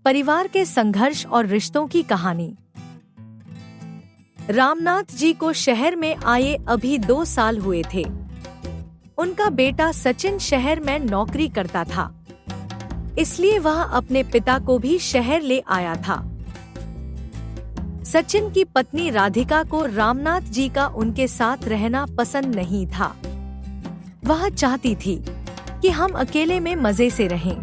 परिवार के संघर्ष और रिश्तों की कहानी। रामनाथ जी को शहर में आए अभी 2 साल हुए थे। उनका बेटा सचिन शहर में नौकरी करता था, इसलिए वह अपने पिता को भी शहर ले आया था। सचिन की पत्नी राधिका को रामनाथ जी का उनके साथ रहना पसंद नहीं था। वह चाहती थी कि हम अकेले में मजे से रहें।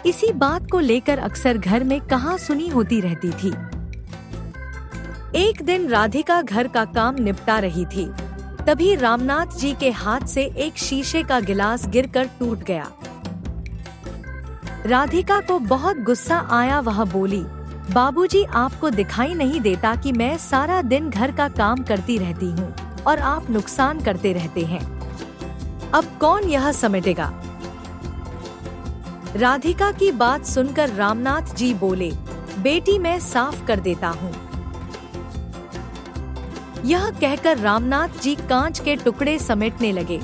इसी बात को लेकर अक्सर घर में कहासुनी होती रहती थी। एक दिन राधिका घर का काम निपटा रही थी, तभी रामनाथ जी के हाथ से एक शीशे का गिलास गिरकर टूट गया। राधिका को बहुत गुस्सा आया। वह बोली, बाबूजी, आपको दिखाई नहीं देता कि मैं सारा दिन घर का काम करती रहती हूँ और आप नुकसान करते रहते हैं। अब कौन यह समेटेगा? राधिका की बात सुनकर रामनाथ जी बोले, बेटी, मैं साफ कर देता हूँ। यह कहकर रामनाथ जी कांच के टुकड़े समेटने लगे।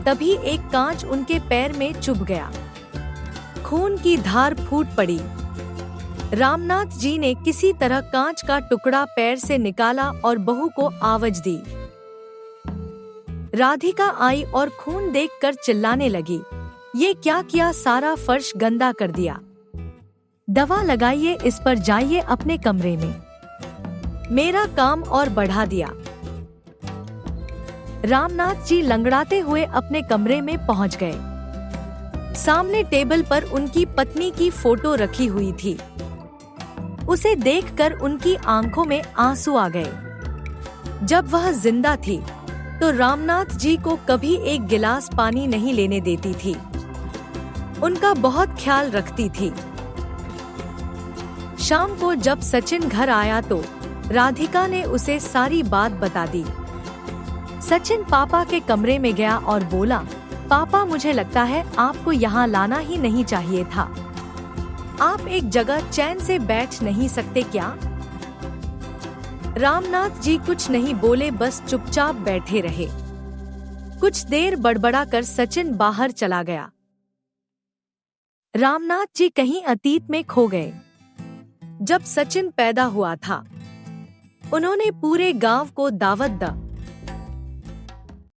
तभी एक कांच उनके पैर में चुभ गया। खून की धार फूट पड़ी। रामनाथ जी ने किसी तरह कांच का टुकड़ा पैर से निकाला और बहू को आवाज दी। राधिका आई और खून देखकर चिल्लाने लगी, ये क्या किया? सारा फर्श गंदा कर दिया। दवा लगाइए, इस पर जाइए अपने कमरे में। मेरा काम और बढ़ा दिया। रामनाथ जी लंगड़ाते हुए अपने कमरे में पहुंच गए। सामने टेबल पर उनकी पत्नी की फोटो रखी हुई थी। उसे देखकर उनकी आंखों में आंसू आ गए। जब वह जिंदा थी तो रामनाथ जी को कभी एक गिलास पानी नहीं लेने देती थी। उनका बहुत ख्याल रखती थी। शाम को जब सचिन घर आया तो राधिका ने उसे सारी बात बता दी। सचिन पापा के कमरे में गया और बोला, पापा, मुझे लगता है आपको यहाँ लाना ही नहीं चाहिए था। आप एक जगह चैन से बैठ नहीं सकते क्या? रामनाथ जी कुछ नहीं बोले, बस चुपचाप बैठे रहे। कुछ देर बड़बड़ा कर सचिन बाहर चला गया। रामनाथ जी कहीं अतीत में खो गए। जब सचिन पैदा हुआ था, उन्होंने पूरे गांव को दावत दी।